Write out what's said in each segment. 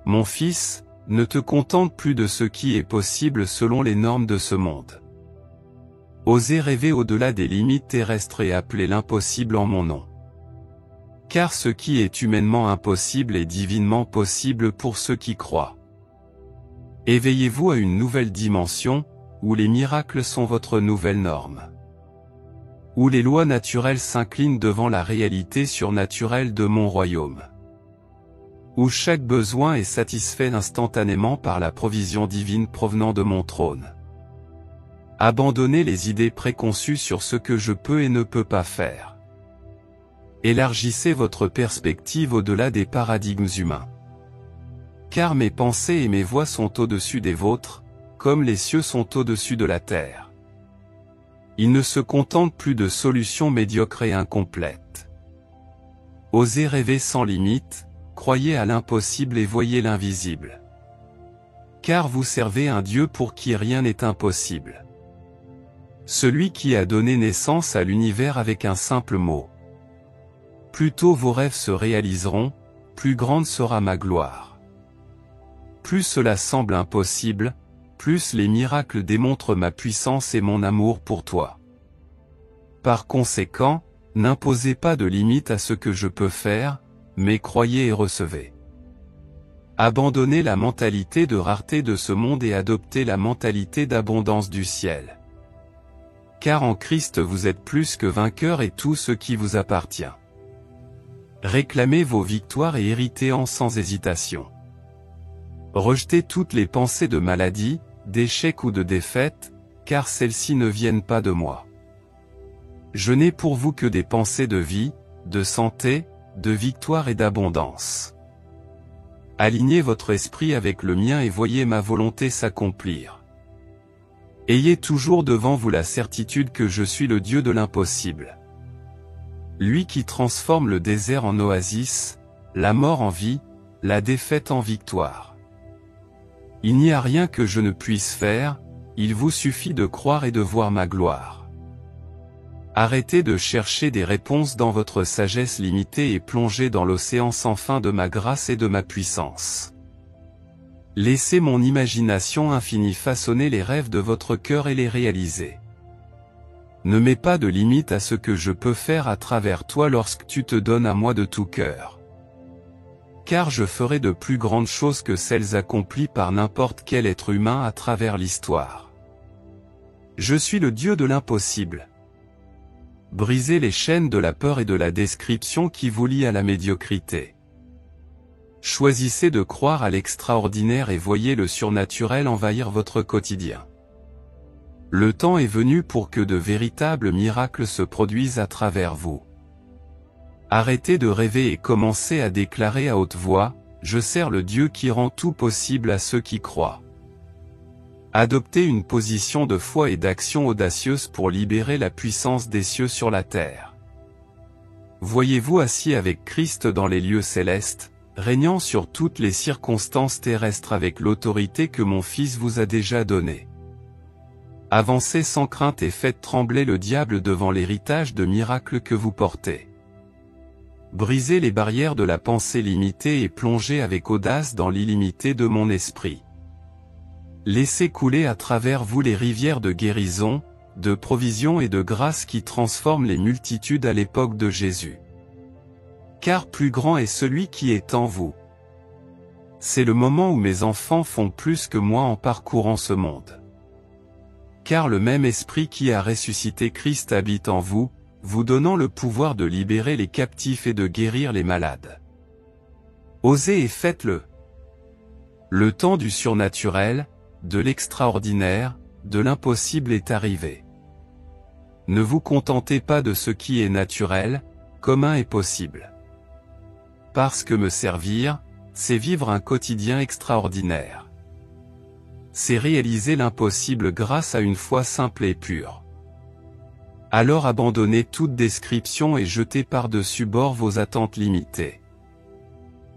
Mon fils, ne te contente plus de ce qui est possible selon les normes de ce monde. Osez rêver au-delà des limites terrestres et appeler l'impossible en mon nom. Car ce qui est humainement impossible est divinement possible pour ceux qui croient. Éveillez-vous à une nouvelle dimension, où les miracles sont votre nouvelle norme. Où les lois naturelles s'inclinent devant la réalité surnaturelle de mon royaume. Où chaque besoin est satisfait instantanément par la provision divine provenant de mon trône. Abandonnez les idées préconçues sur ce que je peux et ne peux pas faire. Élargissez votre perspective au-delà des paradigmes humains. Car mes pensées et mes voies sont au-dessus des vôtres, comme les cieux sont au-dessus de la terre. Ils ne se contentent plus de solutions médiocres et incomplètes. Osez rêver sans limite, croyez à l'impossible et voyez l'invisible. Car vous servez un Dieu pour qui rien n'est impossible. Celui qui a donné naissance à l'univers avec un simple mot. Plus tôt vos rêves se réaliseront, plus grande sera ma gloire. Plus cela semble impossible, plus les miracles démontrent ma puissance et mon amour pour toi. Par conséquent, n'imposez pas de limite à ce que je peux faire, mais croyez et recevez. Abandonnez la mentalité de rareté de ce monde et adoptez la mentalité d'abondance du ciel. Car en Christ vous êtes plus que vainqueur et tout ce qui vous appartient. Réclamez vos victoires et héritez-en sans hésitation. Rejetez toutes les pensées de maladie, d'échec ou de défaite, car celles-ci ne viennent pas de moi. Je n'ai pour vous que des pensées de vie, de santé, de victoire et d'abondance. Alignez votre esprit avec le mien et voyez ma volonté s'accomplir. Ayez toujours devant vous la certitude que je suis le Dieu de l'impossible. Lui qui transforme le désert en oasis, la mort en vie, la défaite en victoire. Il n'y a rien que je ne puisse faire, il vous suffit de croire et de voir ma gloire. Arrêtez de chercher des réponses dans votre sagesse limitée et plongez dans l'océan sans fin de ma grâce et de ma puissance. Laissez mon imagination infinie façonner les rêves de votre cœur et les réaliser. Ne mets pas de limite à ce que je peux faire à travers toi lorsque tu te donnes à moi de tout cœur. Car je ferai de plus grandes choses que celles accomplies par n'importe quel être humain à travers l'histoire. Je suis le Dieu de l'impossible. Brisez les chaînes de la peur et de la description qui vous lient à la médiocrité. Choisissez de croire à l'extraordinaire et voyez le surnaturel envahir votre quotidien. Le temps est venu pour que de véritables miracles se produisent à travers vous. Arrêtez de rêver et commencez à déclarer à haute voix, « Je sers le Dieu qui rend tout possible à ceux qui croient ». Adoptez une position de foi et d'action audacieuse pour libérer la puissance des cieux sur la terre. Voyez-vous assis avec Christ dans les lieux célestes, régnant sur toutes les circonstances terrestres avec l'autorité que mon Fils vous a déjà donnée. Avancez sans crainte et faites trembler le diable devant l'héritage de miracles que vous portez. Brisez les barrières de la pensée limitée et plongez avec audace dans l'illimité de mon esprit. Laissez couler à travers vous les rivières de guérison, de provision et de grâce qui transforment les multitudes à l'époque de Jésus. Car plus grand est celui qui est en vous. C'est le moment où mes enfants font plus que moi en parcourant ce monde. Car le même esprit qui a ressuscité Christ habite en vous, vous donnant le pouvoir de libérer les captifs et de guérir les malades. Osez et faites-le. Le temps du surnaturel, de l'extraordinaire, de l'impossible est arrivé. Ne vous contentez pas de ce qui est naturel, commun et possible. Parce que me servir, c'est vivre un quotidien extraordinaire. C'est réaliser l'impossible grâce à une foi simple et pure. Alors abandonnez toute description et jetez par-dessus bord vos attentes limitées.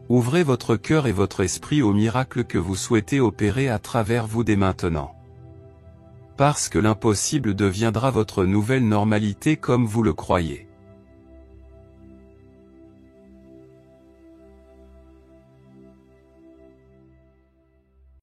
Ouvrez votre cœur et votre esprit au miracle que vous souhaitez opérer à travers vous dès maintenant. Parce que l'impossible deviendra votre nouvelle normalité comme vous le croyez.